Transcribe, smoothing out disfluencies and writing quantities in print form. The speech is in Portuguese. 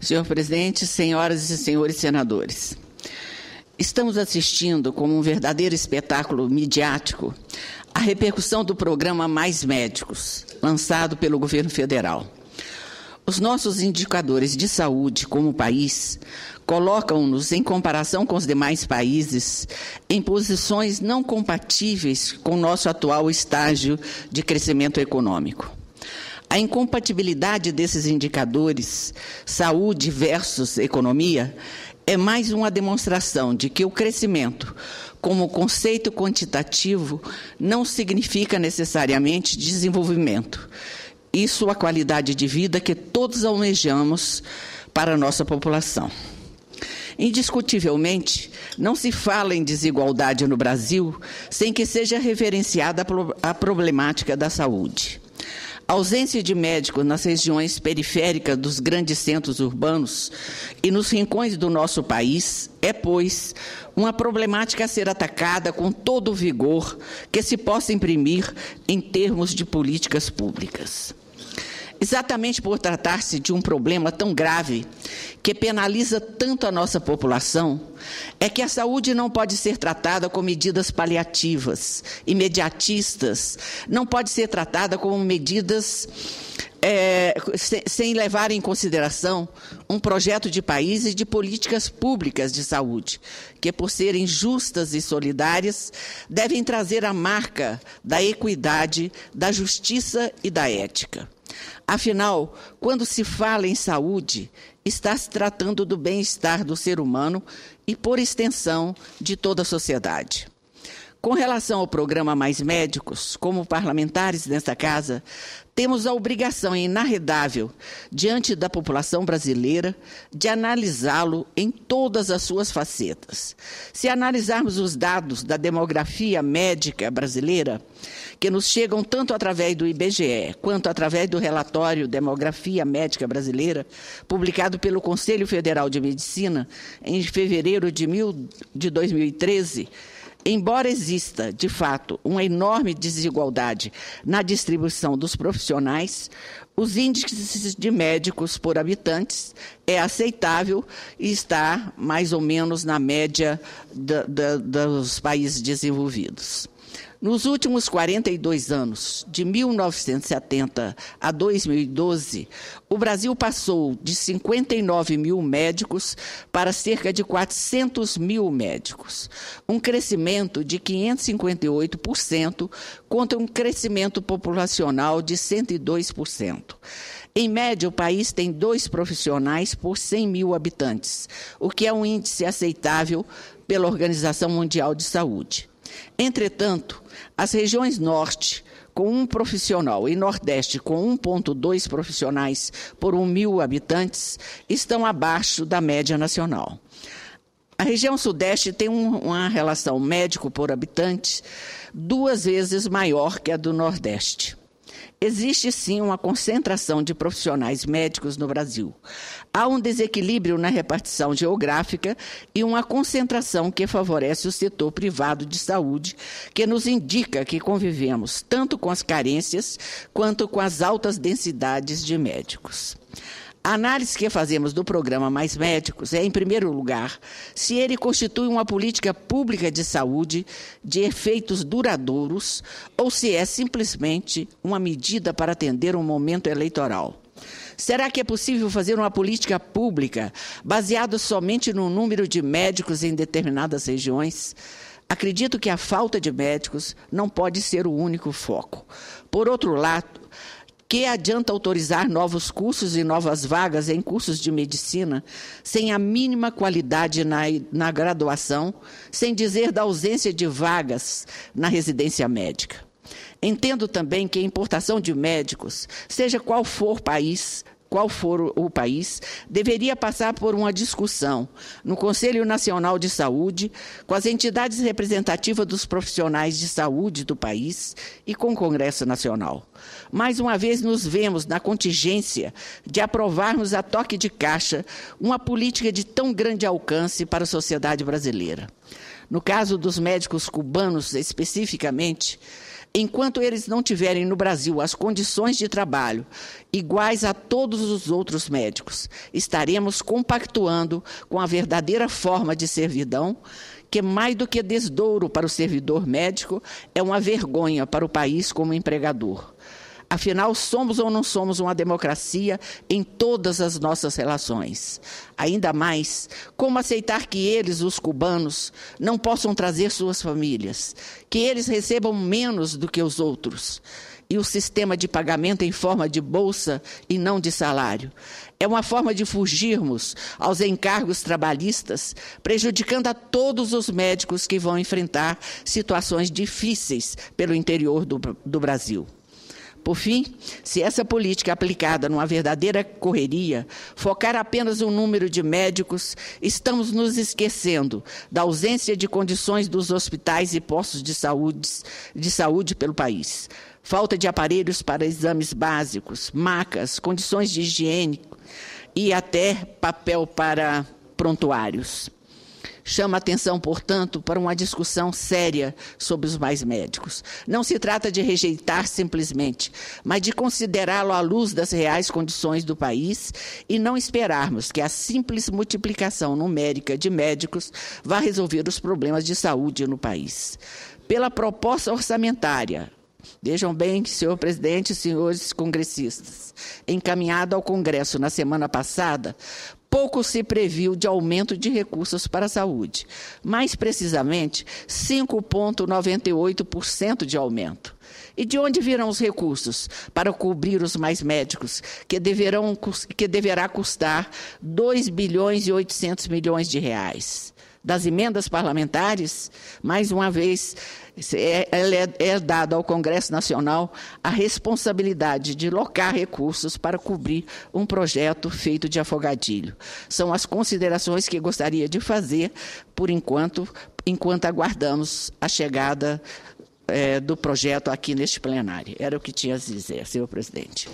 Senhor presidente, senhoras e senhores senadores, estamos assistindo como um verdadeiro espetáculo midiático a repercussão do programa Mais Médicos, lançado pelo governo federal. Os nossos indicadores de saúde como país colocam-nos, em comparação com os demais países, em posições não compatíveis com o nosso atual estágio de crescimento econômico. A incompatibilidade desses indicadores, saúde versus economia, é mais uma demonstração de que o crescimento, como conceito quantitativo, não significa necessariamente desenvolvimento. Isso a qualidade de vida que todos almejamos para a nossa população. Indiscutivelmente, não se fala em desigualdade no Brasil sem que seja referenciada a problemática da saúde. A ausência de médicos nas regiões periféricas dos grandes centros urbanos e nos rincões do nosso país é, pois, uma problemática a ser atacada com todo o vigor que se possa imprimir em termos de políticas públicas. Exatamente por tratar-se de um problema tão grave, que penaliza tanto a nossa população, é que a saúde não pode ser tratada com medidas paliativas, imediatistas, não pode ser tratada como medidas sem levar em consideração um projeto de país e de políticas públicas de saúde, que, por serem justas e solidárias, devem trazer a marca da equidade, da justiça e da ética. Afinal, quando se fala em saúde, está se tratando do bem-estar do ser humano e, por extensão, de toda a sociedade. Com relação ao programa Mais Médicos, como parlamentares desta casa, temos a obrigação inarredável, diante da população brasileira, de analisá-lo em todas as suas facetas. Se analisarmos os dados da demografia médica brasileira, que nos chegam tanto através do IBGE, quanto através do relatório Demografia Médica Brasileira, publicado pelo Conselho Federal de Medicina em fevereiro de 2013, embora exista, de fato, uma enorme desigualdade na distribuição dos profissionais, os índices de médicos por habitantes é aceitável e está mais ou menos na média dos países desenvolvidos. Nos últimos 42 anos, de 1970 a 2012, o Brasil passou de 59 mil médicos para cerca de 400 mil médicos, um crescimento de 558% contra um crescimento populacional de 102%. Em média, o país tem 2 profissionais por 100 mil habitantes, o que é um índice aceitável pela Organização Mundial de Saúde. Entretanto, as regiões norte, com 1 profissional, e nordeste, com 1,2 profissionais por 1 mil habitantes, estão abaixo da média nacional. A região sudeste tem uma relação médico por habitante 2 vezes maior que a do nordeste. Existe, sim, uma concentração de profissionais médicos no Brasil. Há um desequilíbrio na repartição geográfica e uma concentração que favorece o setor privado de saúde, que nos indica que convivemos tanto com as carências quanto com as altas densidades de médicos. A análise que fazemos do programa Mais Médicos é, em primeiro lugar, se ele constitui uma política pública de saúde de efeitos duradouros ou se é simplesmente uma medida para atender um momento eleitoral. Será que é possível fazer uma política pública baseada somente no número de médicos em determinadas regiões? Acredito que a falta de médicos não pode ser o único foco. Por outro lado, que adianta autorizar novos cursos e novas vagas em cursos de medicina sem a mínima qualidade na graduação, sem dizer da ausência de vagas na residência médica? Entendo também que a importação de médicos, seja qual for o país, deveria passar por uma discussão no Conselho Nacional de Saúde, com as entidades representativas dos profissionais de saúde do país e com o Congresso Nacional. Mais uma vez nos vemos na contingência de aprovarmos a toque de caixa uma política de tão grande alcance para a sociedade brasileira. No caso dos médicos cubanos, especificamente, Enquanto eles não tiverem no Brasil as condições de trabalho iguais a todos os outros médicos, estaremos compactuando com a verdadeira forma de servidão, que mais do que desdouro para o servidor médico, é uma vergonha para o país como empregador. Afinal, somos ou não somos uma democracia em todas as nossas relações? Ainda mais, como aceitar que eles, os cubanos, não possam trazer suas famílias, que eles recebam menos do que os outros, e o sistema de pagamento em forma de bolsa e não de salário? É uma forma de fugirmos aos encargos trabalhistas, prejudicando a todos os médicos que vão enfrentar situações difíceis pelo interior do Brasil. Por fim, se essa política aplicada numa verdadeira correria focar apenas o número de médicos, estamos nos esquecendo da ausência de condições dos hospitais e postos de saúde pelo país. Falta de aparelhos para exames básicos, macas, condições de higiene e até papel para prontuários. Chama atenção, portanto, para uma discussão séria sobre os mais médicos. Não se trata de rejeitar simplesmente, mas de considerá-lo à luz das reais condições do país e não esperarmos que a simples multiplicação numérica de médicos vá resolver os problemas de saúde no país. Pela proposta orçamentária, vejam bem, senhor presidente e senhores congressistas, encaminhada ao Congresso na semana passada, pouco se previu de aumento de recursos para a saúde. Mais precisamente, 5,98% de aumento. E de onde virão os recursos para cobrir os mais médicos, que deverá custar 2 bilhões e 800 milhões de reais? Das emendas parlamentares, mais uma vez, é dada ao Congresso Nacional a responsabilidade de locar recursos para cobrir um projeto feito de afogadilho. São as considerações que gostaria de fazer, por enquanto aguardamos a chegada do projeto aqui neste plenário. Era o que tinha a dizer, senhor presidente.